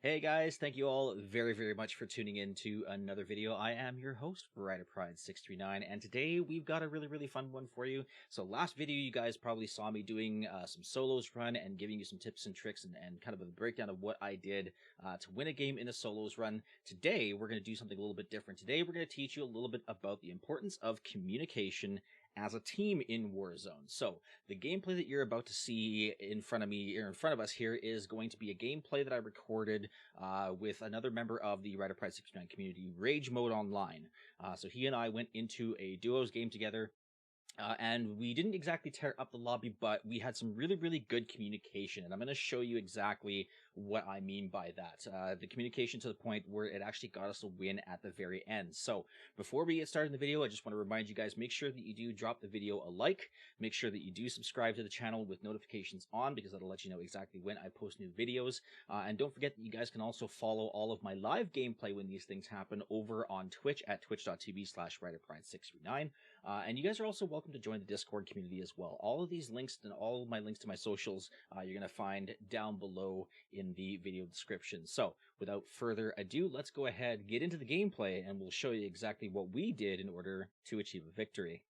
Hey guys, thank you all very much for tuning in to another video. I am your host, Rider Pride 639, and today we've got a really fun one for you. So last video, you guys probably saw me doing some solos run and giving you some tips and tricks and kind of a breakdown of what I did to win a game in a solos run. Today, we're going to do something a little bit different. Today, we're going to teach you a little bit about the importance of communication as a team in Warzone. So the gameplay that you're about to see in front of me, or in front of us here, is going to be a gameplay that I recorded with another member of the Rider Pride 69 community, Rage Mode Online. So he and I went into a duos game together. And we didn't exactly tear up the lobby, but we had some really good communication, and I'm going to show you exactly what I mean by that. The communication to the point where it actually got us a win at the very end. So before we get started in the video, I just want to remind you guys, make sure that you do drop the video a like, make sure that you do subscribe to the channel with notifications on, because that'll let you know exactly when I post new videos. And don't forget that you guys can also follow all of my live gameplay when these things happen over on Twitch at twitch.tv/riderpride639. And you guys are also welcome to join the Discord community as well. All of these links and all of my links to my socials, you're going to find down below in the video description. So without further ado, let's go ahead, get into the gameplay, and we'll show you exactly what we did in order to achieve a victory.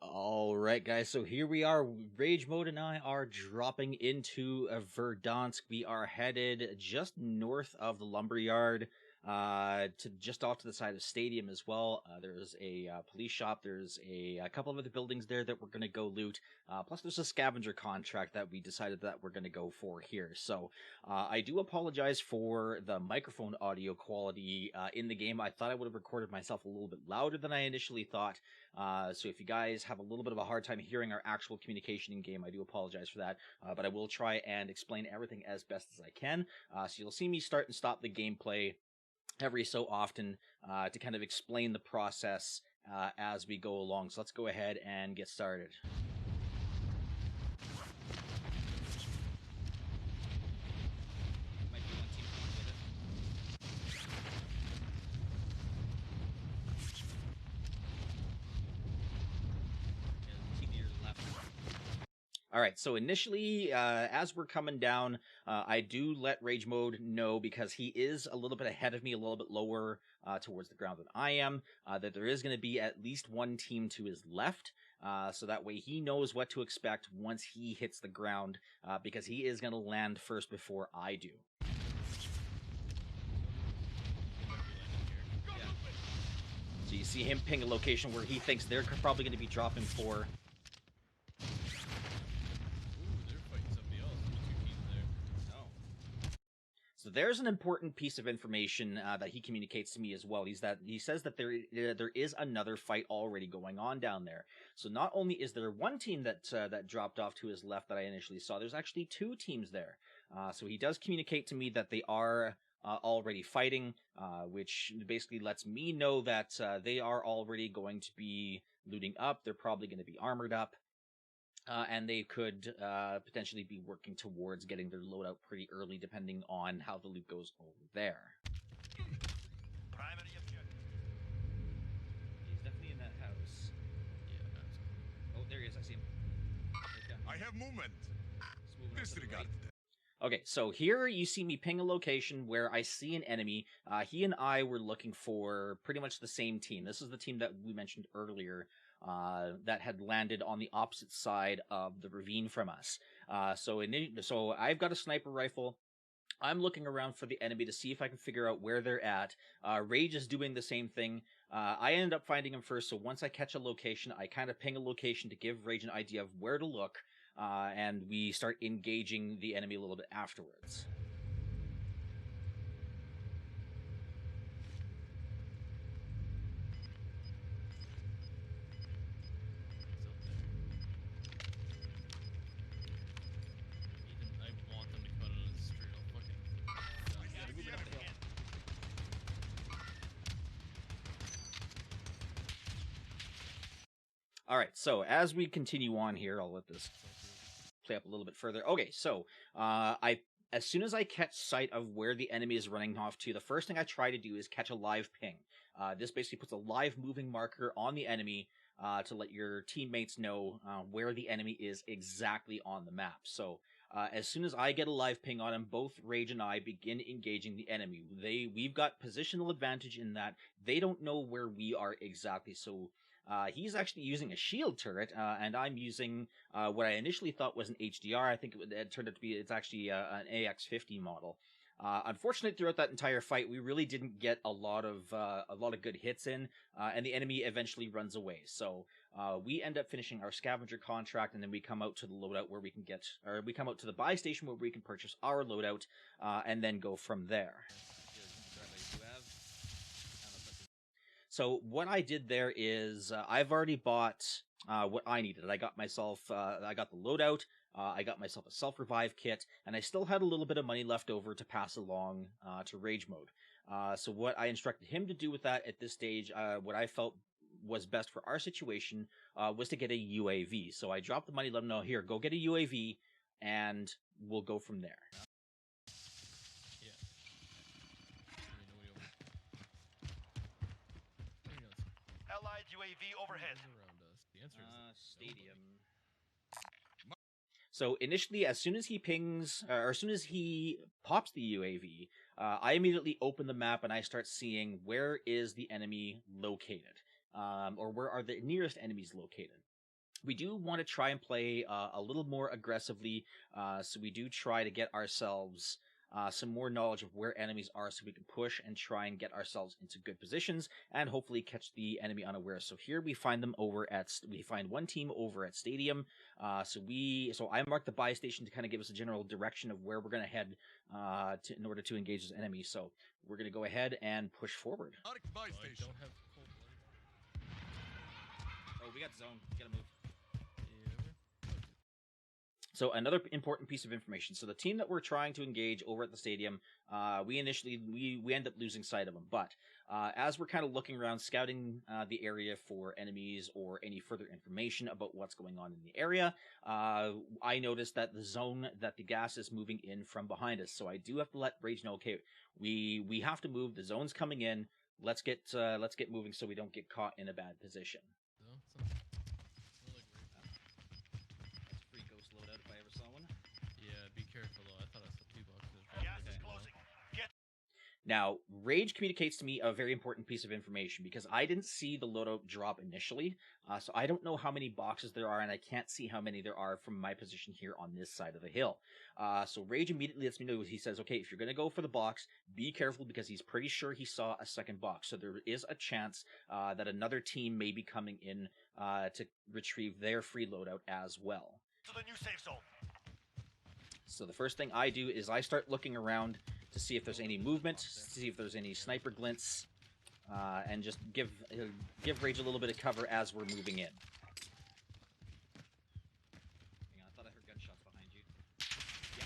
Alright guys, so here we are. Rage Mode and I are dropping into Verdansk. We are headed just north of the Lumberyard, to just off to the side of Stadium as well. There's a police shop. There's a couple of other buildings there that we're going to go loot. Plus there's a scavenger contract that we decided that we're going to go for here. So I do apologize for the microphone audio quality in the game. I thought I would have recorded myself a little bit louder than I initially thought. So if you guys have a little bit of a hard time hearing our actual communication in game, I do apologize for that. But I will try and explain everything as best as I can. So you'll see me start and stop the gameplay every so often to kind of explain the process as we go along. So let's go ahead and get started. Alright, so initially, as we're coming down, I do let Rage Mode know, because he is a little bit ahead of me, a little bit lower towards the ground than I am, that there is going to be at least one team to his left, so that way he knows what to expect once he hits the ground, because he is going to land first before I do. So you see him ping a location where he thinks they're probably going to be dropping for. So there's an important piece of information that he communicates to me as well. He says that there is another fight already going on down there. So not only is there one team that dropped off to his left that I initially saw, there's actually two teams there. So he does communicate to me that they are already fighting, which basically lets me know that they are already going to be looting up. They're probably going to be armored up. And they could potentially be working towards getting their loadout pretty early, depending on how the loot goes over there. Primary objective. He's definitely in that house. Yeah. Oh, there he is. I see him. I have movement. Disregard that. Okay, so here you see me ping a location where I see an enemy. He and I were looking for pretty much the same team. This is the team that we mentioned earlier. That had landed on the opposite side of the ravine from us. So I've got a sniper rifle. I'm looking around for the enemy to see if I can figure out where they're at. Rage is doing the same thing. I ended up finding him first, so once I catch a location, I kind of ping a location to give Rage an idea of where to look, and we start engaging the enemy a little bit afterwards. Alright, so as we continue on here, I'll let this play up a little bit further. Okay, so I as soon as I catch sight of where the enemy is running off to, the first thing I try to do is catch a live ping. This basically puts a live moving marker on the enemy to let your teammates know where the enemy is exactly on the map. So as soon as I get a live ping on him, both Rage and I begin engaging the enemy. We've got positional advantage in that they don't know where we are exactly. So he's actually using a shield turret, and I'm using what I initially thought was an HDR. I think it turned out to be, it's actually an AX50 model. Unfortunately, throughout that entire fight, we really didn't get a lot of good hits in, and the enemy eventually runs away. So we end up finishing our scavenger contract, and then we come out to the loadout where we can get, or we come out to the buy station where we can purchase our loadout, and then go from there. So what I did there is I've already bought what I needed. I got myself, I got the loadout, I got myself a self-revive kit, and I still had a little bit of money left over to pass along to Rage Mode. So what I instructed him to do with that at this stage, what I felt was best for our situation, was to get a UAV. So I dropped the money, let him know, here, go get a UAV, and we'll go from there. Allied UAV overhead. Stadium. So initially, as soon as he pings, or as soon as he pops the UAV, I immediately open the map and I start seeing where is the enemy located, or where are the nearest enemies located. We do want to try and play a little more aggressively, so we do try to get ourselves some more knowledge of where enemies are so we can push and try and get ourselves into good positions and hopefully catch the enemy unaware. So here we find them over at, we find one team over at Stadium. So I marked the buy station to kind of give us a general direction of where we're going to head in order to engage this enemy. So we're going to go ahead and push forward. Buy station. Oh, we got zone. Gotta move. So another important piece of information. So the team that we're trying to engage over at the stadium, we end up losing sight of them. But as we're kind of looking around, scouting the area for enemies or any further information about what's going on in the area, I noticed that the zone that the gas is moving in from behind us. So I do have to let Rage know, okay, we have to move. The zone's coming in. Let's get moving so we don't get caught in a bad position. Now, Rage communicates to me a very important piece of information because I didn't see the loadout drop initially, so I don't know how many boxes there are, and I can't see how many there are from my position here on this side of the hill. So Rage immediately lets me know. He says, okay, if you're going to go for the box, be careful because he's pretty sure he saw a second box. So there is a chance that another team may be coming in to retrieve their free loadout as well. To the new safe zone. So the first thing I do is I start looking around to see if there's any movement, see if there's any sniper glints, and just give Rage a little bit of cover as we're moving in. Hang on, I thought I heard gunshots behind you. Yeah.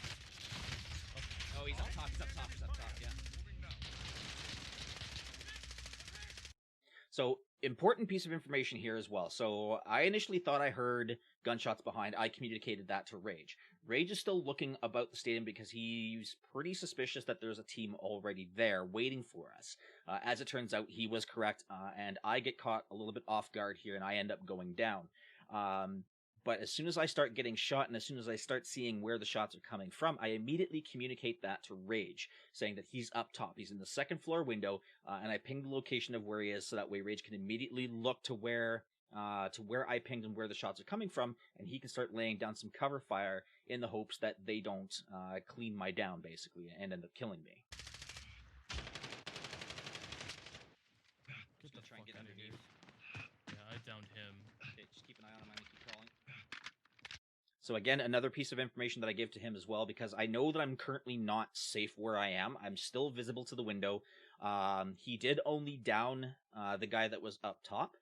Oh, he's up top, yeah. So, important piece of information here as well. So, I initially thought I heard gunshots behind. I communicated that to Rage. Rage is still looking about the stadium because he's pretty suspicious that there's a team already there waiting for us. As it turns out, he was correct, and I get caught a little bit off guard here, and I end up going down. But as soon as I start getting shot, and as soon as I start seeing where the shots are coming from, I immediately communicate that to Rage, saying that he's up top. He's in the second floor window, and I ping the location of where he is, so that way Rage can immediately look to where I pinged and where the shots are coming from, and he can start laying down some cover fire in the hopes that they don't clean my down, basically, and end up killing me. Just gonna try and get underneath. Yeah, I downed him. Okay, just keep an eye on him. I'm gonna keep crawling. So again, another piece of information that I give to him as well, because I know that I'm currently not safe where I am. I'm still visible to the window. He did only down the guy that was up top.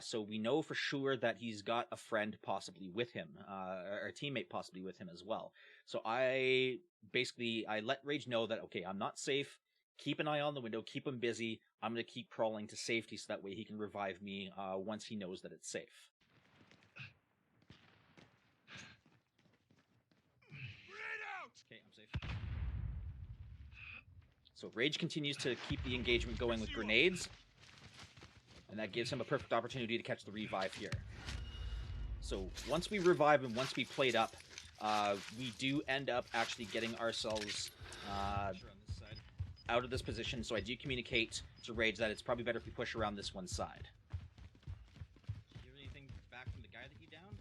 So we know for sure that he's got a friend possibly with him, or a teammate possibly with him as well. So I let Rage know that, okay, I'm not safe. Keep an eye on the window. Keep him busy. I'm going to keep crawling to safety so that way he can revive me once he knows that it's safe. Okay, I'm safe. So Rage continues to keep the engagement going with grenades, and that gives him a perfect opportunity to catch the revive here. So once we revive and once we played up, we do end up actually getting ourselves out of this position. So I do communicate to Rage that it's probably better if we push around this one side. Did you hear anything back from the guy that you downed?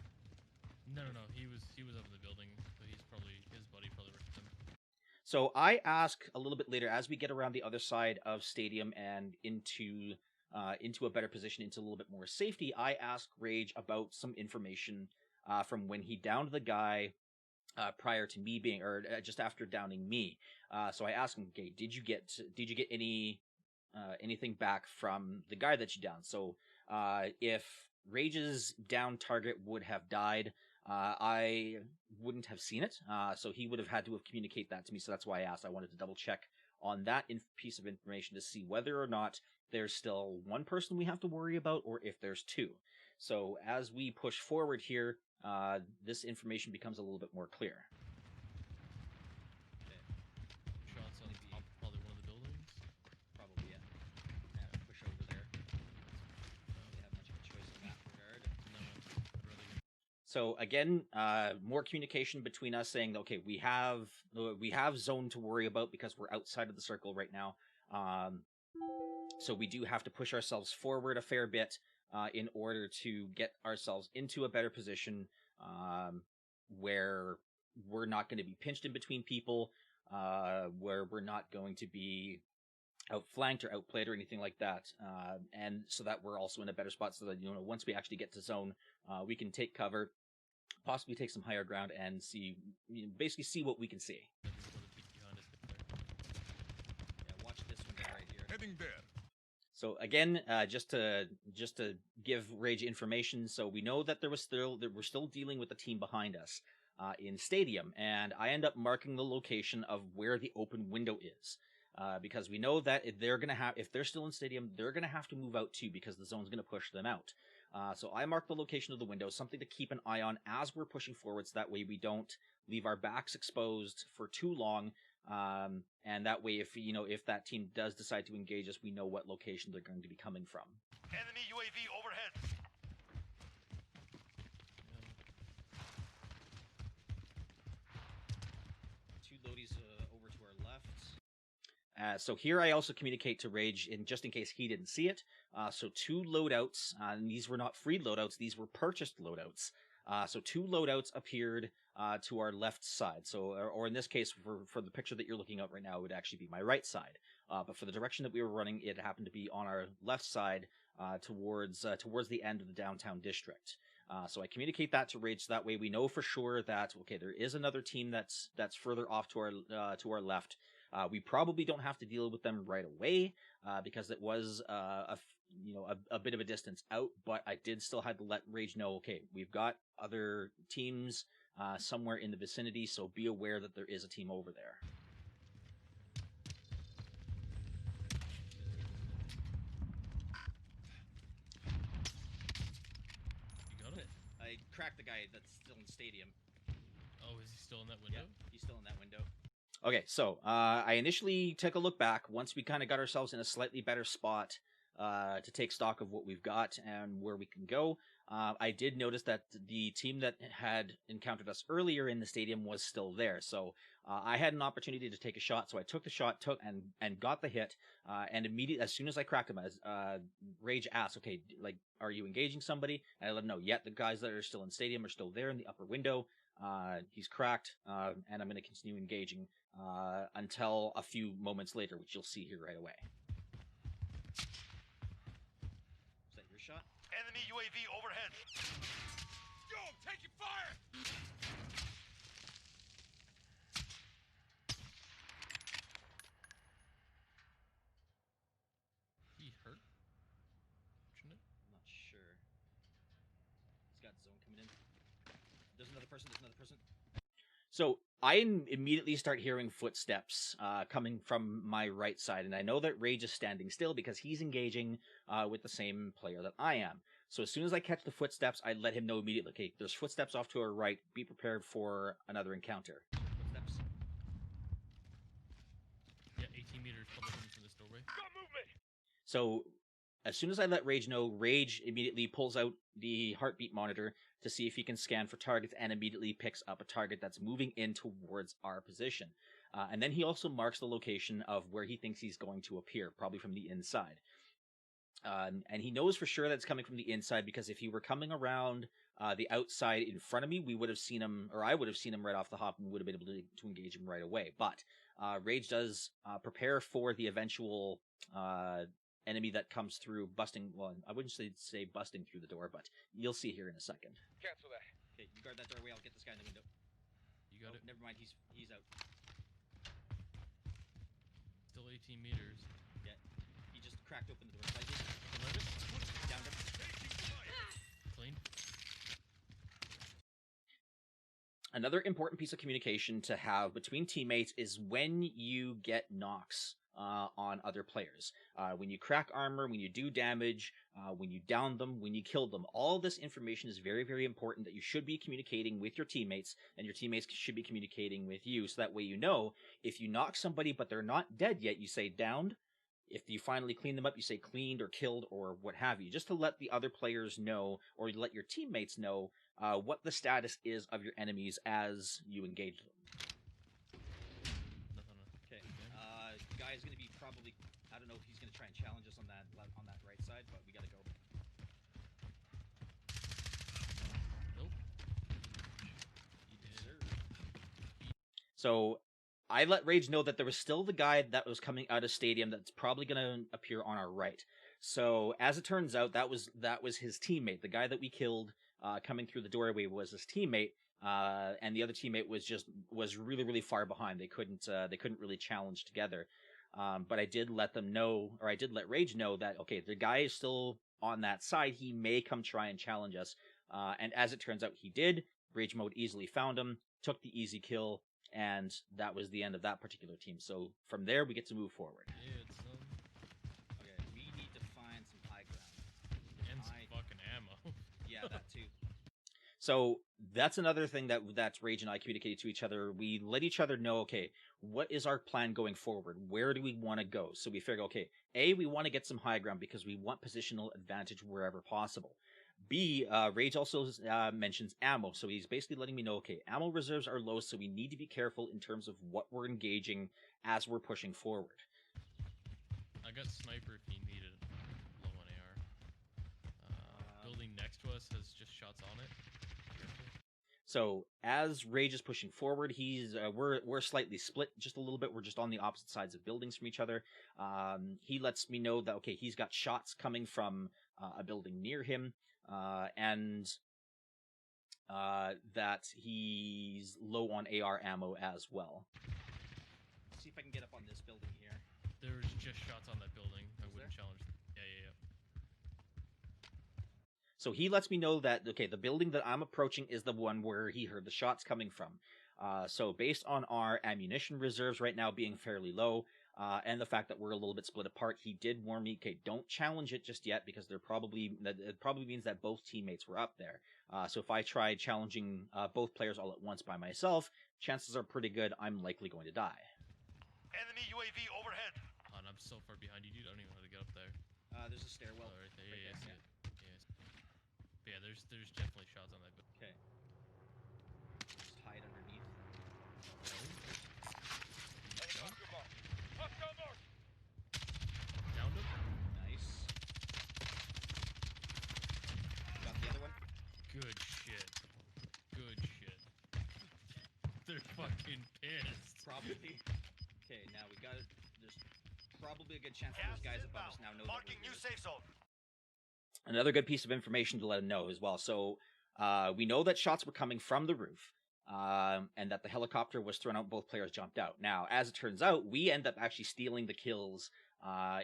No. He was up in the building, but his buddy probably wrecked him. So I ask a little bit later, as we get around the other side of Stadium and into a better position, into a little bit more safety, I ask Rage about some information from when he downed the guy prior to me being, or just after downing me. So I ask him, okay, did you get anything back from the guy that you downed? So if Rage's down target would have died, I wouldn't have seen it. So he would have had to have communicated that to me. So that's why I asked. I wanted to double check on that piece of information to see whether or not there's still one person we have to worry about, or if there's two. So as we push forward here, this information becomes a little bit more clear. Okay. Shots on top, probably one of the buildings. Probably, yeah. Yeah, push over there. Don't really have much of a choice in that regard. No, I'd rather get... So again, more communication between us, saying, okay, we have zone to worry about because we're outside of the circle right now. So we do have to push ourselves forward a fair bit in order to get ourselves into a better position where we're not going to be pinched in between people, where we're not going to be outflanked or outplayed or anything like that. And so that we're also in a better spot so that, you know, once we actually get to zone, we can take cover, possibly take some higher ground and see, basically see what we can see. Yeah, watch this one right here. Heading there. So again, just to give Rage information, so we know that we're still dealing with the team behind us in Stadium, and I end up marking the location of where the open window is, because we know that if they're still in Stadium, they're gonna have to move out too, because the zone's gonna push them out. So I mark the location of the window, something to keep an eye on as we're pushing forward, so that way we don't leave our backs exposed for too long. And that way, if that team does decide to engage us, we know what location they're going to be coming from. Enemy UAV overhead. Two loadies over to our left. So here I also communicate to Rage, just in case he didn't see it. So two loadouts, and these were not free loadouts; these were purchased loadouts. So two loadouts appeared to our left side. So, or in this case, for the picture that you're looking at right now, it would actually be my right side. But for the direction that we were running, it happened to be on our left side, towards the end of the downtown district. So I communicate that to Rage, so that way we know for sure that, okay, there is another team that's further off to our left. We probably don't have to deal with them right away, because it was a bit of a distance out, but I did still have to let Rage know, okay, we've got other teams somewhere in the vicinity, so be aware that there is a team over there. You got it? I cracked the guy that's still in Stadium. Oh, is he still in that window? Yeah, he's still in that window. Okay, so I initially took a look back once we kind of got ourselves in a slightly better spot to take stock of what we've got and where we can go. I did notice that the team that had encountered us earlier in the Stadium was still there, so I had an opportunity to take a shot, so I took the shot, and got the hit, and immediately, as soon as I cracked him, Rage asked, okay, like, are you engaging somebody? And I let him know, yeah, the guys that are still in Stadium are still there in the upper window. He's cracked, and I'm going to continue engaging until a few moments later, which you'll see here right away. Is that your shot? Enemy UAV overhead. Yo, taking fire! He hurt? Shouldn't it? I'm not sure. He's got zone coming in. There's another person. So I immediately start hearing footsteps coming from my right side, and I know that Rage is standing still because he's engaging with the same player that I am. So as soon as I catch the footsteps, I let him know immediately, okay, there's footsteps off to our right, be prepared for another encounter. Footsteps. Yeah, 18 18 meters public from this doorway. Got movement! So as soon as I let Rage know, Rage immediately pulls out the heartbeat monitor to see if he can scan for targets and immediately picks up a target that's moving in towards our position. And then he also marks the location of where he thinks he's going to appear, probably from the inside. And he knows for sure that it's coming from the inside because if he were coming around the outside in front of me, we would have seen him, or I would have seen him right off the hop and would have been able to engage him right away. But Rage does prepare for the eventual enemy that comes through, busting. Well, I wouldn't say busting through the door, but you'll see here in a second. Cancel that. Okay, you guard that doorway. I'll get this guy in the window. You got it. Never mind. He's out. Still 18 meters. Yeah, he just cracked open the door slightly. 11. Down him. Clean. Another important piece of communication to have between teammates is when you get knocks on other players. When you crack armor, when you do damage, when you down them, when you kill them. All this information is very, very important that you should be communicating with your teammates, and your teammates should be communicating with you, so that way you know if you knock somebody but they're not dead yet, you say downed. If you finally clean them up, you say cleaned or killed or what have you, just to let the other players know, or let your teammates know, what the status is of your enemies as you engage them. Nothing. Okay. Guy's going to be probably, I don't know if he's going to try and challenge us on that right side, but we got to go. Nope. Yes, sir. So I let Rage know that there was still the guy that was coming out of stadium that's probably going to appear on our right. So as it turns out, that was his teammate. The guy that we killed coming through the doorway was his teammate, and the other teammate was really, really far behind. They couldn't really challenge together. But I did let them know, or I did let Rage know that, okay, the guy is still on that side. He may come try and challenge us. And as it turns out, he did. Rage mode easily found him, took the easy kill, and that was the end of that particular team. So from there, we get to move forward. Yeah, it's Okay, we need to find some high ground. and some fucking ammo. Yeah, that too. So that's another thing that Rage and I communicated to each other. We let each other know, okay, what is our plan going forward? Where do we want to go? So we figure, okay, A, we want to get some high ground because we want positional advantage wherever possible. B, Rage also mentions ammo, so he's basically letting me know, okay, ammo reserves are low, so we need to be careful in terms of what we're engaging as we're pushing forward. I got sniper if you need it. Low on AR. Building next to us has just shots on it. So as Rage is pushing forward, we're slightly split just a little bit. We're just on the opposite sides of buildings from each other. He lets me know that, okay, he's got shots coming from a building near him, and that he's low on AR ammo as well. Let's see if I can get up on this building here. There's just shots on that building. I Is wouldn't there? challenge. Yeah. So he lets me know that, okay, the building that I'm approaching is the one where he heard the shots coming from. So based on our ammunition reserves right now being fairly low, and the fact that we're a little bit split apart, he did warn me, okay, don't challenge it just yet, because it probably means that both teammates were up there. So if I try challenging both players all at once by myself, chances are pretty good I'm likely going to die. Enemy UAV overhead. Oh, and I'm so far behind you, dude. I don't even know how to get up there. There's a stairwell. Oh, right there. right Yeah, there, I see it. Yes. But yeah, there's definitely shots on that building. Okay. Just hide underneath. Helicopter mark. Hostile mark. Downed him. Nice. Got the other one. Good shit. Good shit. They're fucking pissed. Probably. Okay, now we got it. There's probably a good chance that those guys above us now know that Marking we're new here. safe zone. Another good piece of information to let them know as well. So we know that shots were coming from the roof, and that the helicopter was thrown out. Both players jumped out. Now, as it turns out, we end up actually stealing the kills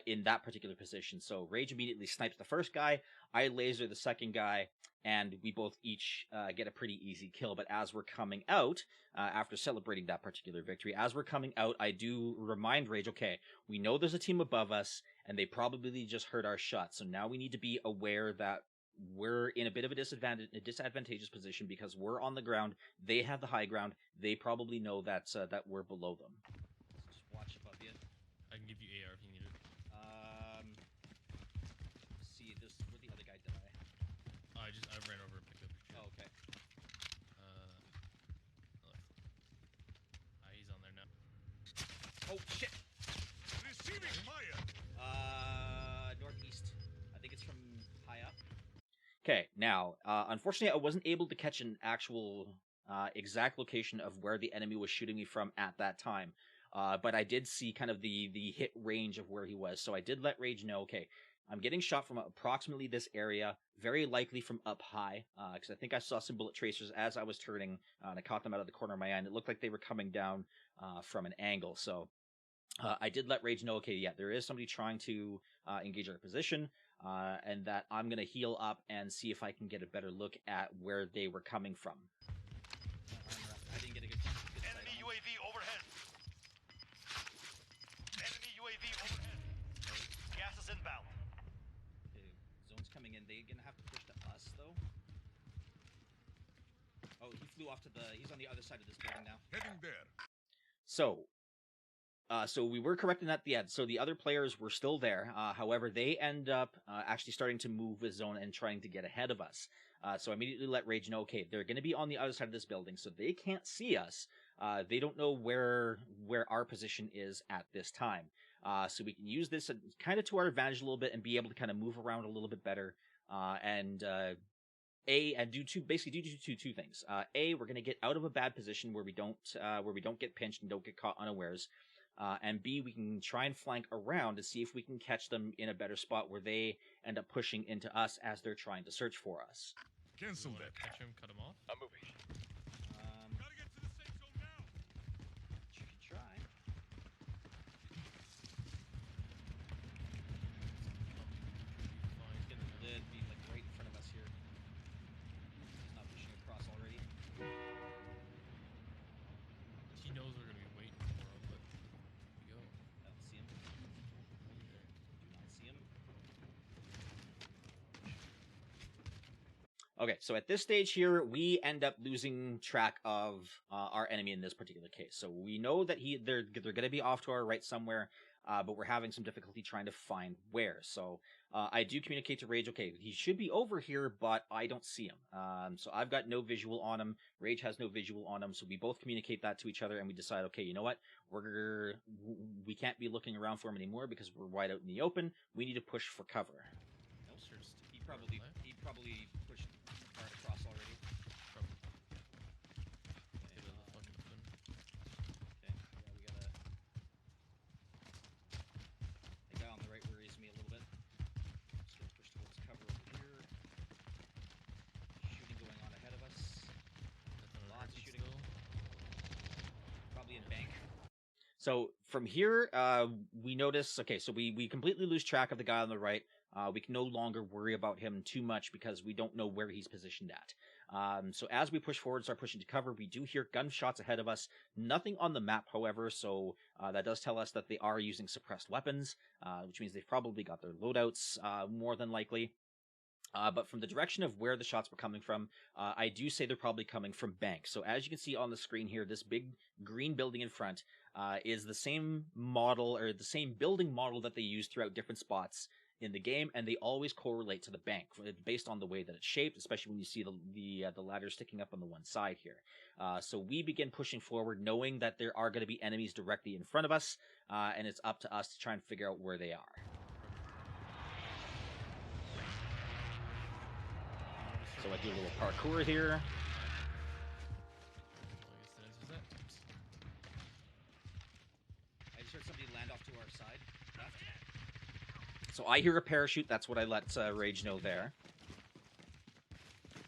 in that particular position. So Rage immediately snipes the first guy. I laser the second guy, and we both each get a pretty easy kill. But as we're coming out, after celebrating that particular victory, as we're coming out, I do remind Rage, okay, we know there's a team above us, and they probably just heard our shots. So now we need to be aware that we're in a bit of a disadvantageous position because we're on the ground. They have the high ground. They probably know that that we're below them. Just watch above you. I can I ran over and picked up your shit. Oh, okay. He's on there now. Oh shit. Receiving fire. Northeast. I think it's from high up. Okay, now, unfortunately, I wasn't able to catch an actual exact location of where the enemy was shooting me from at that time. But I did see kind of the hit range of where he was, so I did let Rage know, okay, I'm getting shot from approximately this area, very likely from up high, because I think I saw some bullet tracers as I was turning, and I caught them out of the corner of my eye, and it looked like they were coming down from an angle, so I did let Rage know, okay, yeah, there is somebody trying to engage our position, and that I'm going to heal up and see if I can get a better look at where they were coming from. I didn't get a good Enemy UAV overhead. Enemy UAV overhead. Gas is inbound. Okay, zone's coming in. They're going to have to push to us, though. Oh, he flew off to he's on the other side of this building now. Heading there. So we were correct in that. Yeah, so the other players were still there. However, they end up actually starting to move with zone and trying to get ahead of us. So I immediately let Rage know, okay, they're going to be on the other side of this building, so they can't see us. They don't know where our position is at this time. So we can use this kind of to our advantage a little bit and be able to kind of move around a little bit better. And do two things. A, we're going to get out of a bad position where we don't get pinched and don't get caught unawares. And B, we can try and flank around to see if we can catch them in a better spot where they end up pushing into us as they're trying to search for us. Cancel that. Catch him, cut him off. I'm moving. Gotta get to the safe zone now. You could try. He's gonna be like right in front of us here. He's not pushing across already. He knows we're gonna be waiting for him, but here we go. I don't see him. Right there. Do not see him. Okay, so at this stage here, we end up losing track of our enemy in this particular case. So we know that they're going to be off to our right somewhere, but we're having some difficulty trying to find where. So I do communicate to Rage, okay, he should be over here, but I don't see him. So I've got no visual on him. Rage has no visual on him. So we both communicate that to each other, and we decide, okay, you know what? We can't be looking around for him anymore because we're wide out in the open. We need to push for cover. Nope. Sure, just He probably pushed hard across already. probably. Okay, Give it a fucking spin. okay, yeah, we gotta. The guy on the right worries me a little bit. Just gonna push towards cover over here. Shooting going on ahead of us. Nothing on Lots of repeat shooting. still. Probably in bank. So from here, we notice. Okay, so we completely lose track of the guy on the right. We can no longer worry about him too much because we don't know where he's positioned at. So as we push forward, start pushing to cover, we do hear gunshots ahead of us. Nothing on the map, however, so that does tell us that they are using suppressed weapons, which means they've probably got their loadouts, more than likely. But from the direction of where the shots were coming from, I do say they're probably coming from bank. So as you can see on the screen here, this big green building in front is the same model, or the same building model that they use throughout different spots in the game, and they always correlate to the bank based on the way that it's shaped, especially when you see the ladder sticking up on the one side here. So we begin pushing forward, knowing that there are going to be enemies directly in front of us, and it's up to us to try and figure out where they are. So I do a little parkour here. I just heard somebody land off to our side. Left. So I hear a parachute. That's what I let Rage know there.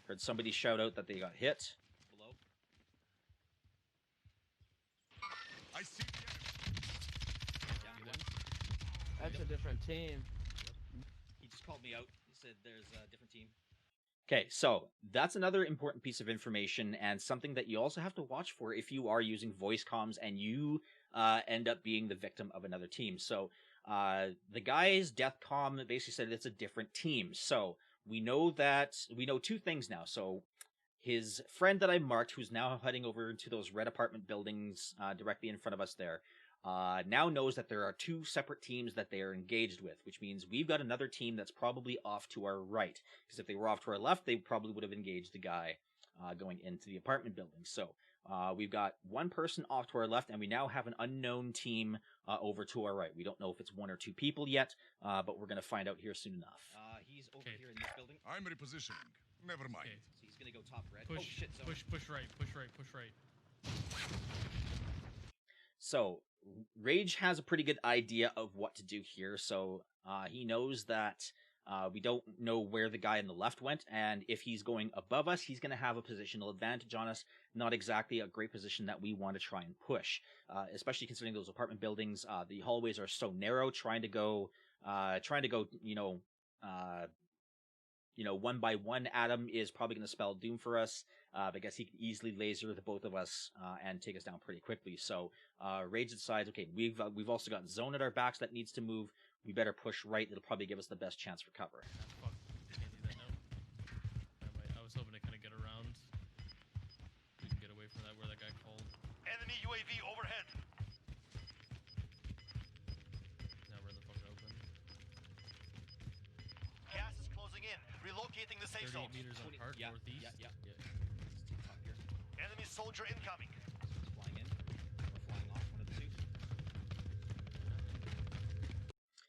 Heard somebody shout out that they got hit. Below. I see the enemy. Down one. That's a different team. He just called me out. He said there's a different team. Okay, so that's another important piece of information and something that you also have to watch for if you are using voice comms and you end up being the victim of another team. So the guy's death comm basically said it's a different team. So we know two things now. So his friend that I marked, who's now heading over to those red apartment buildings directly in front of us there, now knows that there are two separate teams that they are engaged with, which means we've got another team that's probably off to our right. Because if they were off to our left, they probably would have engaged the guy going into the apartment building. So we've got one person off to our left, and we now have an unknown team over to our right. We don't know if it's one or two people yet, but we're going to find out here soon enough. He's over here in this building. I'm repositioning. Never mind. Okay. So he's going to go top red. Push, oh, shit, Zone. push right, push right, push right. So Rage has a pretty good idea of what to do here. So he knows that we don't know where the guy on the left went, and if he's going above us, he's going to have a positional advantage on us. Not exactly a great position that we want to try and push, especially considering those apartment buildings. The hallways are so narrow. Trying to go, one by one at him is probably going to spell doom for us. I guess he can easily laser the both of us and take us down pretty quickly. So Rage decides, okay, we've also got Zone at our backs that needs to move. We better push right. It'll probably give us the best chance for cover. Fuck, can't do that now. I was hoping to kind of get around. We can get away from that where that guy called. Enemy UAV overhead. Now we're in the fucking open. Gas is closing in. Relocating the safe 38 zone. meters on Park, Yeah, northeast. yeah. Let's take top here. Enemy soldier incoming. He's flying in. Or flying off, one of the two.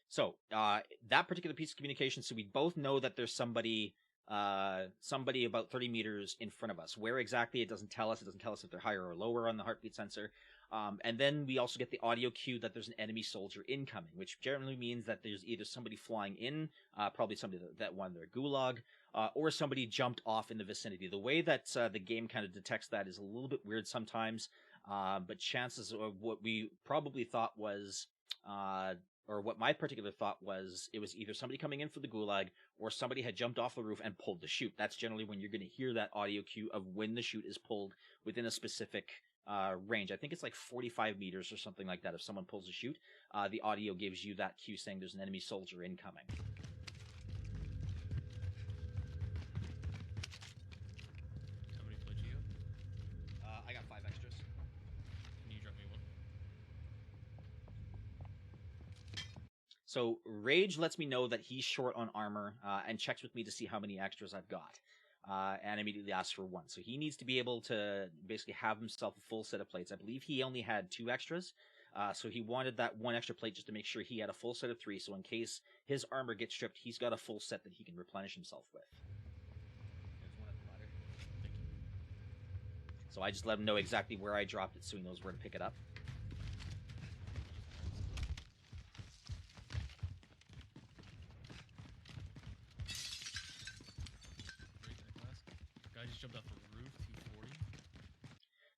So, that particular piece of communication, so we both know that there's somebody about 30 meters in front of us. Where exactly, it doesn't tell us. It doesn't tell us if they're higher or lower on the heartbeat sensor. And then we also get the audio cue that there's an enemy soldier incoming, which generally means that there's either somebody flying in, probably somebody that won their gulag, or somebody jumped off in the vicinity. The way that the game kind of detects that is a little bit weird sometimes, but chances of what we probably thought was... or what my particular thought was, it was either somebody coming in for the gulag or somebody had jumped off the roof and pulled the chute. That's generally when you're going to hear that audio cue of when the chute is pulled within a specific range. I think it's like 45 meters or something like that. If someone pulls a chute, the audio gives you that cue saying there's an enemy soldier incoming. How many flights you got? I got 5 extras. Can you drop me one? So Rage lets me know that he's short on armor and checks with me to see how many extras I've got. And immediately asks for 1. So he needs to be able to basically have himself a full set of plates. I believe he only had 2 extras. So he wanted that 1 extra plate just to make sure he had a full set of 3. So in case his armor gets stripped, he's got a full set that he can replenish himself with. There's one at the ladder. Thank you. So I just let him know exactly where I dropped it so he knows where to pick it up. Guy just jumped off the roof, 240.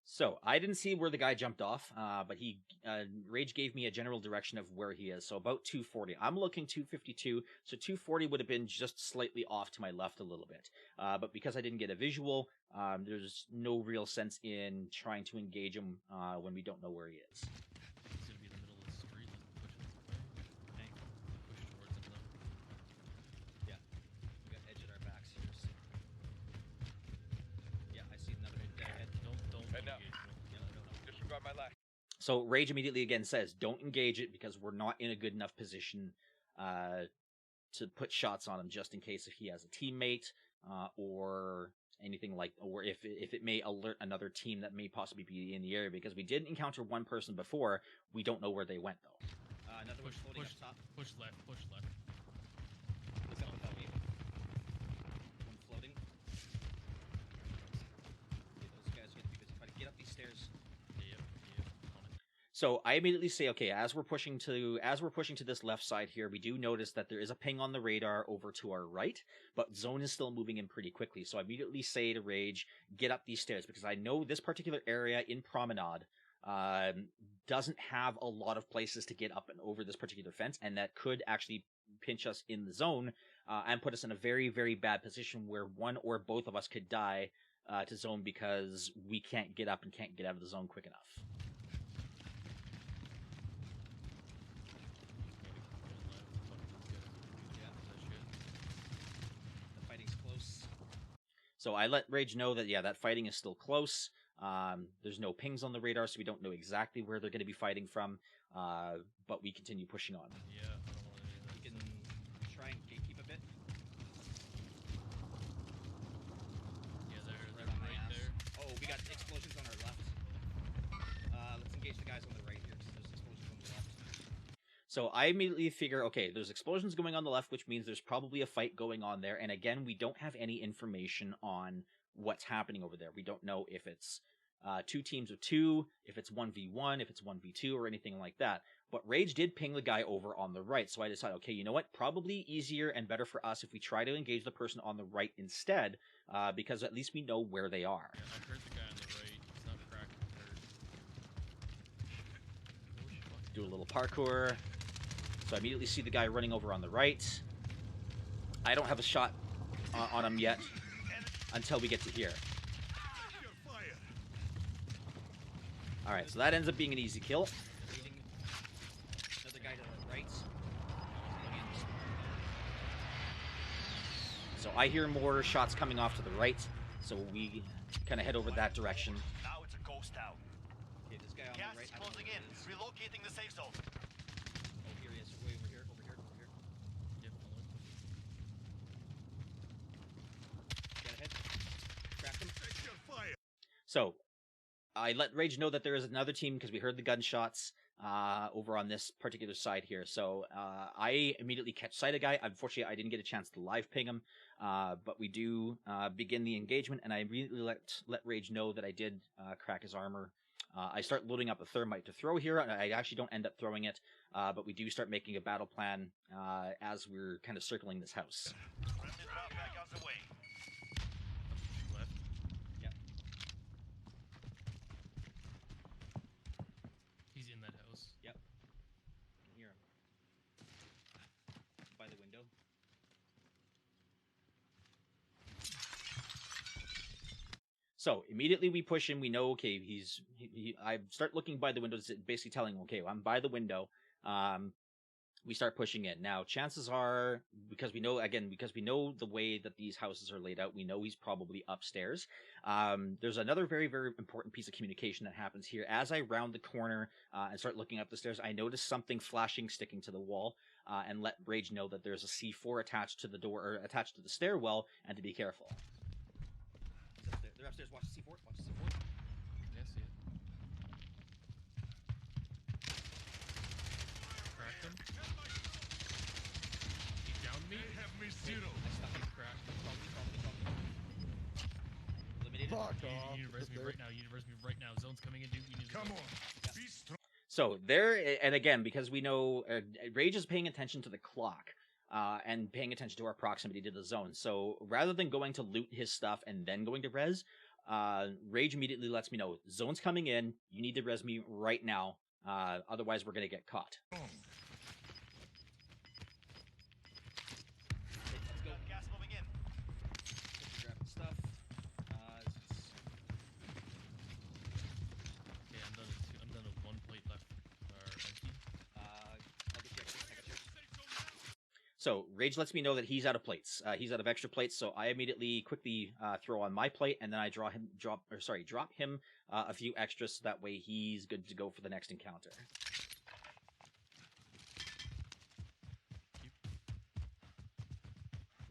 So I didn't see where the guy jumped off, but Rage gave me a general direction of where he is. So about 240. I'm looking 252, so 240 would have been just slightly off to my left a little bit. But because I didn't get a visual, there's no real sense in trying to engage him when we don't know where he is. He's gonna be in the middle of the street. Let's push this way. Okay. Push towards him now. Yeah, we got edge at our backs here. So. Yeah, I see another dead head. Don't Head down. engage. Disregard my lack. So Rage immediately again says, don't engage it because we're not in a good enough position to put shots on him just in case if he has a teammate or anything like, or if it may alert another team that may possibly be in the area, because we did encounter one person before. We don't know where they went though. Another one floating up top. Push left, push left. He's up above you. One floating. Okay, those guys are gonna be busy. Try to get up these stairs. Yep, on it. So I immediately say, okay, as we're pushing to this left side here, we do notice that there is a ping on the radar over to our right, but Zone is still moving in pretty quickly. So I immediately say to Rage, get up these stairs, because I know this particular area in Promenade doesn't have a lot of places to get up and over this particular fence, and that could actually pinch us in the zone and put us in a very, very bad position where one or both of us could die to Zone because we can't get up and can't get out of the zone quick enough. The fighting's close. So I let Rage know that, yeah, that fighting is still close. There's no pings on the radar, so we don't know exactly where they're going to be fighting from, but we continue pushing on. Yeah, I don't want any of that. You can try and gatekeep a bit. Yeah, they're Right on my right ass. there. Oh, we got explosions on our left. Let's engage the guys on the right here, because there's explosions on the left. So I immediately figure, okay, there's explosions going on the left, which means there's probably a fight going on there. And again, we don't have any information on what's happening over there. We don't know if it's 2 teams of 2, if it's 1v1, if it's 1v2, or anything like that. But Rage did ping the guy over on the right, so I decided, okay, you know what? Probably easier and better for us if we try to engage the person on the right instead, because at least we know where they are. Yeah, I heard the guy on the right. He's not cracked. Do a little parkour. So I immediately see the guy running over on the right. I don't have a shot on him yet until we get to here. Alright, so that ends up being an easy kill. Leading another guy to the right. So I hear more shots coming off to the right, so we kind of head over that direction. Now it's a ghost town. Okay, this guy on Gas the right. is closing in. Relocating the safe zone. Oh, here he is. Way over here, over here, over here. Yep, following. Get ahead. Cracked him. So I let Rage know that there is another team because we heard the gunshots over on this particular side here. So I immediately catch sight of the guy. Unfortunately, I didn't get a chance to live ping him, but we do begin the engagement, and I immediately let Rage know that I did crack his armor. I start loading up a thermite to throw here. I actually don't end up throwing it, but we do start making a battle plan as we're kind of circling this house. Friendly drop back on the way. Left. Yep. He's in that house. Yep. I can hear him. By the window. So immediately we push him. We know, okay, I start looking by the windows, basically telling him, okay, I'm by the window. We start pushing in. Now, chances are, because we know the way that these houses are laid out, we know he's probably upstairs. There's another very, very important piece of communication that happens here. As I round the corner and start looking up the stairs, I notice something flashing, sticking to the wall, and let Rage know that there's a C4 attached to the door, or attached to the stairwell, and to be careful. He's upstairs. They're upstairs. Watch the C4. Watch the C4. Yeah, see it. Cracked him. He downed me. I stuck him. Cracked. Follow me. Eliminated. You need to res me right now. You need to res me right now. Zone's coming in, dude. You need to Come res- on. Be strong. So there, and again, because we know Rage is paying attention to the clock and paying attention to our proximity to the zone. So rather than going to loot his stuff and then going to res, Rage immediately lets me know, zone's coming in, you need to res me right now, otherwise we're going to get caught. Let's go. Gas moving in. Grabbing stuff. Okay, I'm done with 1 plate left. Or empty. I'll get you. I got you. So Rage lets me know that he's out of plates. He's out of extra plates, so I immediately quickly throw on my plate, and then I drop him a few extras, so that way he's good to go for the next encounter.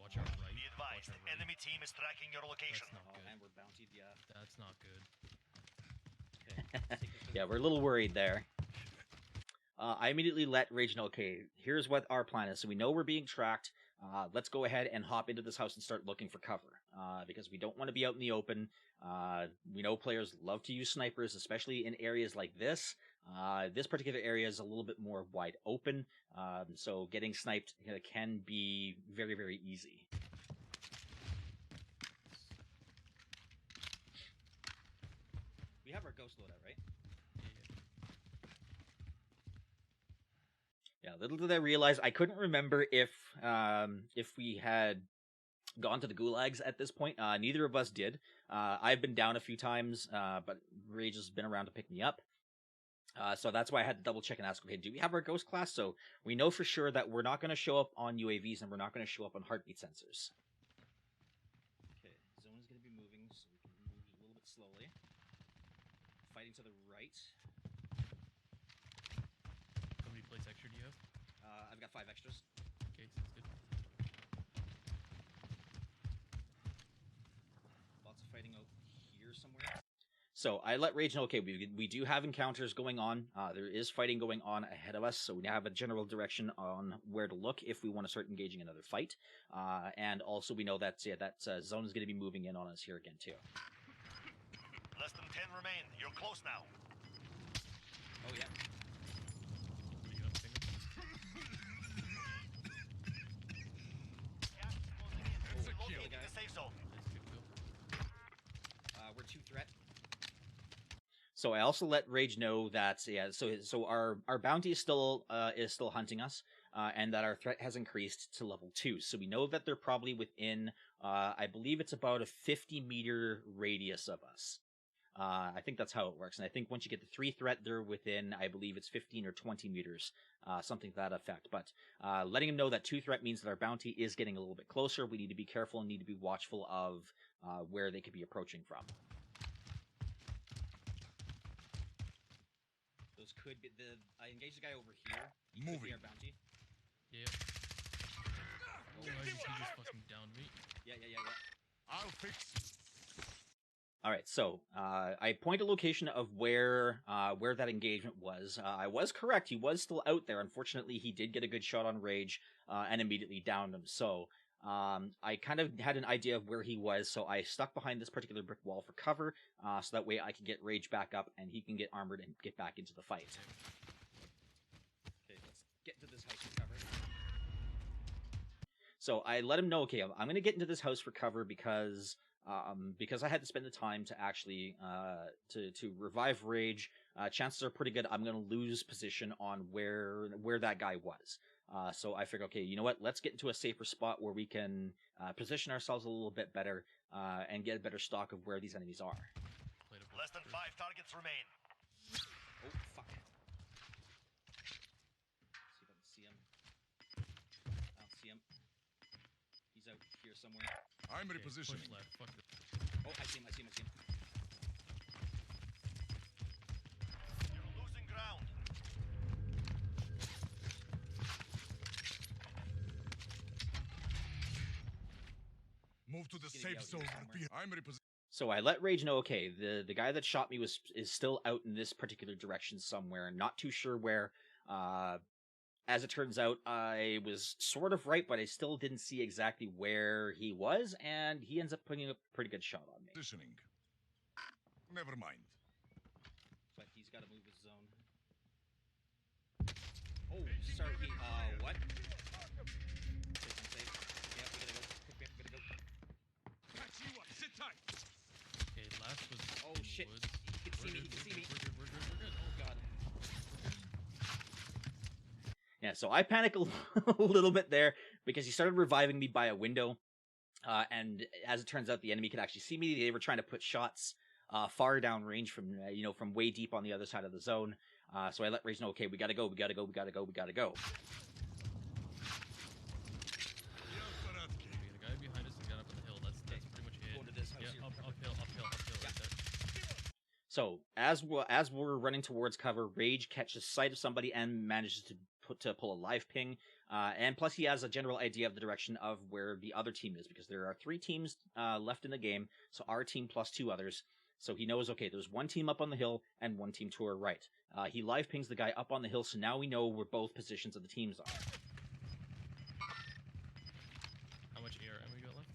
Watch our right. Be advised, Watch our right. enemy team is tracking your location. That's not Oh, good. and we're bountied. Yeah. That's not good. Okay. Take this Yeah, we're a little worried there. I immediately let Rage know, okay, here's what our plan is. So we know we're being tracked. Let's go ahead and hop into this house and start looking for cover. Because we don't want to be out in the open. We know players love to use snipers, especially in areas like this. This particular area is a little bit more wide open. So getting sniped can be very, very easy. We have our ghost loadout, right? Yeah, little did I realize, I couldn't remember if we had gone to the gulags at this point. Neither of us did. I've been down a few times, but Rage has been around to pick me up. So that's why I had to double check and ask, okay, do we have our ghost class? So we know for sure that we're not going to show up on UAVs and we're not going to show up on heartbeat sensors. Okay. Zone's gonna be moving, so we can move a little bit slowly. got 5 extras. Okay, sounds good. Lots of fighting out here somewhere. So I let Rage know, okay, we do have encounters going on. There is fighting going on ahead of us, so we now have a general direction on where to look if we want to start engaging another fight. And also we know that zone is going to be moving in on us here again too. Less than 10 remain. You're close now. Oh yeah. What are you up, Finger? Gas is closing in. It's a Locating kill. the safe zone. Nice, good kill. We're 2 threat. So I also let Rage know that so our bounty is still hunting us, and that our threat has increased to level 2. So we know that they're probably within I believe it's about a 50-meter radius of us. I think that's how it works, and I think once you get the 3 threat, they're within, I believe it's 15 or 20 meters, something to that effect. But letting him know that 2 threat means that our bounty is getting a little bit closer. We need to be careful and need to be watchful of where they could be approaching from. Those could be I engaged the guy over here. He could be Moving. our bounty. Yeah. Oh, he just fucking downed me. Yeah. I'll fix. All right, so I point a location of where that engagement was. I was correct; he was still out there. Unfortunately, he did get a good shot on Rage and immediately downed him. So I kind of had an idea of where he was, so I stuck behind this particular brick wall for cover, so that way I can get Rage back up and he can get armored and get back into the fight. Okay, let's get to this house for cover. So I let him know, okay, I'm going to get into this house for cover because I had to spend the time to actually to revive Rage. Chances are pretty good I'm going to lose position on where that guy was. So I figured, okay, you know what? Let's get into a safer spot where we can position ourselves a little bit better and get a better stock of where these enemies are. Played a Less than 5 targets remain. Oh fuck. See if I can see him. I don't see him. He's out here somewhere. I'm Okay, repositioning. push left. Fuck this. Oh, I see him. You're losing ground. Move to the He's gonna be safe out zone. here somewhere. I'm repositioning. So I let Rage know, okay, the guy that shot me is still out in this particular direction somewhere. Not too sure where. As it turns out, I was sort of right, but I still didn't see exactly where he was, and he ends up putting a pretty good shot on me. Positioning. Never mind. But he's got to move his zone. Oh, sorry. What? Safe and safe. Yeah, we gotta go. Pick me up. We gotta go. Catch you up. Sit tight. Okay, last was. Oh in the shit! woods. He can see me. He can see me. We're good. Oh god. Yeah, so I panicked a little bit there because he started reviving me by a window, and as it turns out, the enemy could actually see me. They were trying to put shots far down range from from way deep on the other side of the zone. So I let Rage know, okay, we gotta go. Okay, the guy behind us has got up on the hill. That's pretty much it. Going to this house Yeah, here. uphill, right there. So as we're running towards cover, Rage catches sight of somebody and manages to pull a live ping. And plus he has a general idea of the direction of where the other team is, because there are 3 teams left in the game, so our team plus 2 others. So he knows, okay, there's 1 team up on the hill and 1 team to our right. He live pings the guy up on the hill, so now we know where both positions of the teams are. How much AR ammo you got left?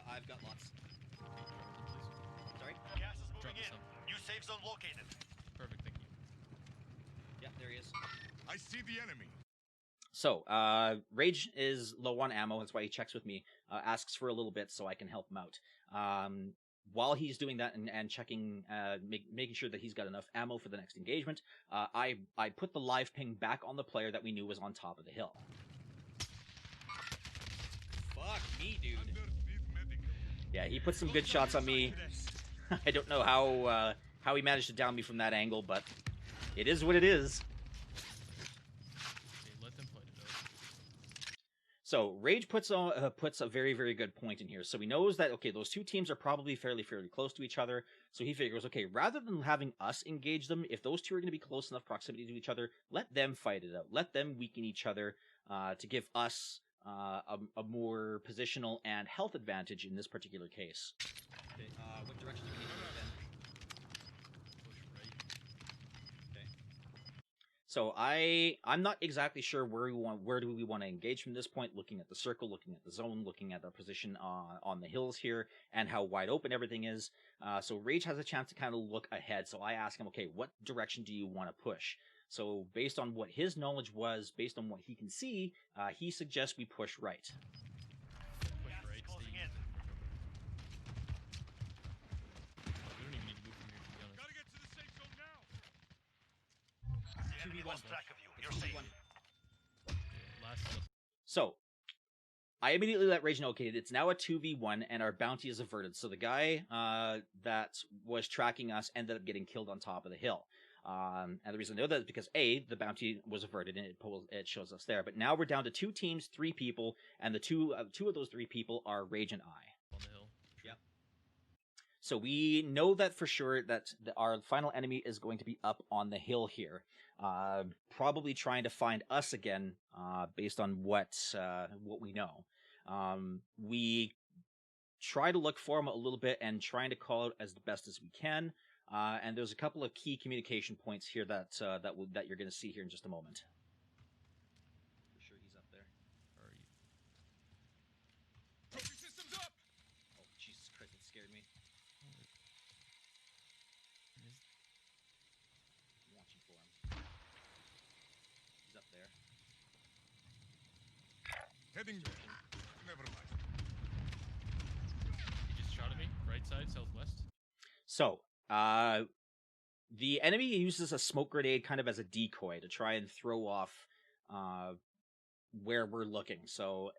I've got lots. Sorry. Gas is Drop moving this in. some. New safe zone located. Perfect, thank you. Yeah, there he is. I see the enemy. So, Rage is low on ammo, that's why he checks with me, asks for a little bit so I can help him out. While he's doing that and checking, making sure that he's got enough ammo for the next engagement, I put the live ping back on the player that we knew was on top of the hill. Fuck me, dude. Underneath medical. Yeah, he put some good shots on me. I don't know how he managed to down me from that angle, but it is what it is. Okay, let them fight it out. So Rage puts a very, very good point in here. So he knows that, okay, those two teams are probably fairly close to each other. So he figures, okay, rather than having us engage them, if those two are going to be close enough proximity to each other, let them fight it out. Let them weaken each other to give us a more positional and health advantage in this particular case. Okay, what direction do we need to move then? Push right. Okay. So I'm not exactly sure where do we want to engage from this point, looking at the circle, looking at the zone, looking at our position on the hills here, and how wide open everything is. So Rage has a chance to kind of look ahead. So I ask him, okay, what direction do you want to push? So based on what his knowledge was, based on what he can see, he suggests we push right. Push Gas right. is closing Stay. in. We don't even need to move from here, to be honest. Gotta get to the safe zone now. The enemy 2v1. lost track of you. You're It's safe. 2v1. Last. So I immediately let Rage know, okay, it's now a 2v1 and our bounty is averted. So the guy that was tracking us ended up getting killed on top of the hill. And the reason I know that is because A, the bounty was averted and it shows us there. But now we're down to 2 teams, 3 people, and the two of those 3 people are Rage and I. On the hill. Yep. So we know that for sure that our final enemy is going to be up on the hill here, probably trying to find us again, based on what we know. We try to look for him a little bit and trying to call out as the best as we can. And there's a couple of key communication points here that you're going to see here in just a moment. For sure he's up there. Where are you? Trophy systems up. Oh, Jesus Christ, that scared me. I'm watching for him. He's up there. Heading there. Never mind. He just shot at me. Right side, southwest. So, the enemy uses a smoke grenade kind of as a decoy to try and throw off where we're looking. So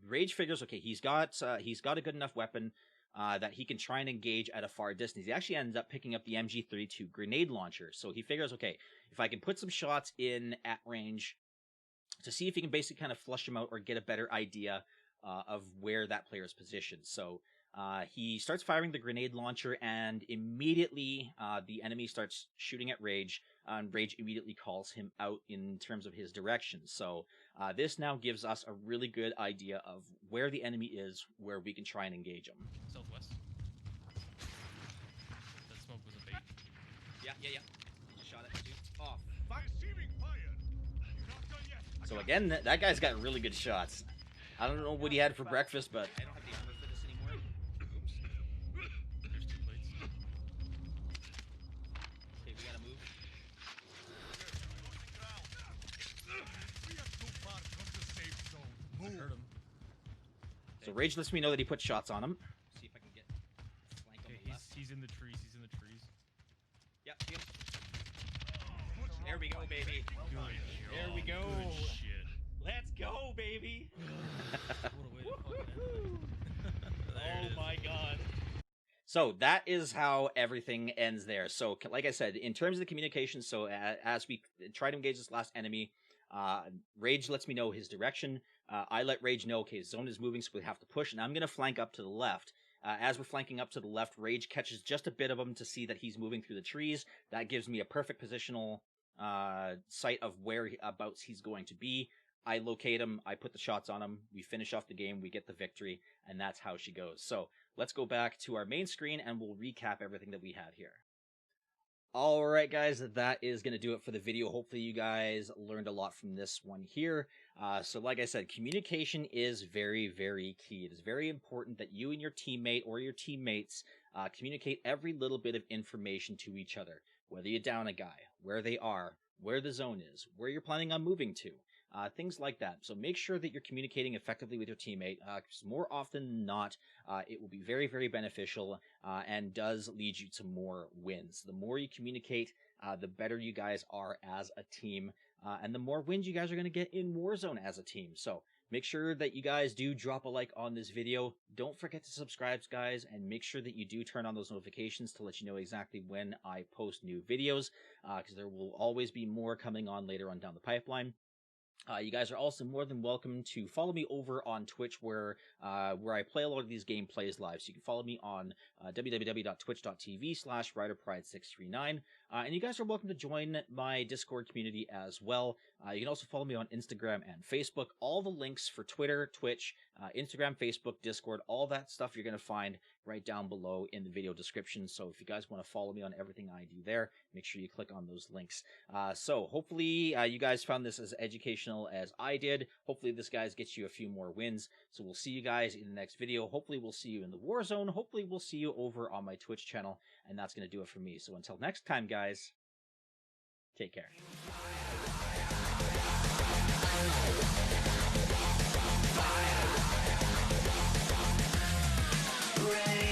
Rage figures, okay, he's got a good enough weapon that he can try and engage at a far distance. He actually ends up picking up the MG32 grenade launcher. So he figures, okay, if I can put some shots in at range to see if he can basically kind of flush him out or get a better idea of where that player is positioned. So he starts firing the grenade launcher, and immediately the enemy starts shooting at Rage, and Rage immediately calls him out in terms of his direction. So this now gives us a really good idea of where the enemy is, where we can try and engage him. Southwest. That smoke was a bait. Yeah. He just shot at me too. Oh, fuck. Receiving fire. You're not done yet. So again, that guy's got really good shots. I don't know what he had for breakfast, but I don't have the armor for this anymore. Oops. There's 2 plates. Okay, we gotta move. We are too far from the safe zone. I Move. heard him. so Rage lets me know that he put shots on him. See if I can get flank on Okay, the left. he's in the trees. He's in the trees. Yep, see him. There we go, baby. Good There we job. go. Good shit. Let's go, baby. What a way to fucking end it. There it Oh is. my god. So that is how everything ends there. So, like I said, in terms of the communication, so as we try to engage this last enemy, Rage lets me know his direction. I let Rage know, okay, zone is moving, so we have to push, and I'm going to flank up to the left. As we're flanking up to the left, Rage catches just a bit of him to see that he's moving through the trees. That gives me a perfect positional sight of whereabouts he's going to be. I locate him, I put the shots on him, we finish off the game, we get the victory, and that's how she goes. So let's go back to our main screen and we'll recap everything that we had here. Alright guys, that is going to do it for the video. Hopefully you guys learned a lot from this one here. So like I said, communication is very, very key. It is very important that you and your teammate or your teammates communicate every little bit of information to each other. Whether you down a guy, where they are, where the zone is, where you're planning on moving to. Things like that. So make sure that you're communicating effectively with your teammate, because more often than not, it will be very, very beneficial and does lead you to more wins. The more you communicate, the better you guys are as a team, and the more wins you guys are going to get in Warzone as a team. So make sure that you guys do drop a like on this video. Don't forget to subscribe, guys, and make sure that you do turn on those notifications to let you know exactly when I post new videos, because there will always be more coming on later on down the pipeline. You guys are also more than welcome to follow me over on Twitch, where I play a lot of these gameplays live. So you can follow me on www.twitch.tv/riderpride639. And you guys are welcome to join my Discord community as well. You can also follow me on Instagram and Facebook. All the links for Twitter, Twitch, Instagram, Facebook, Discord, all that stuff you're going to find right down below in the video description. So if you guys want to follow me on everything I do there, make sure you click on those links. So hopefully you guys found this as educational as I did. Hopefully this guys gets you a few more wins. So we'll see you guys in the next video. Hopefully we'll see you in the Warzone. Hopefully we'll see you over on my Twitch channel. And that's going to do it for me. So until next time, guys, take care. Ready.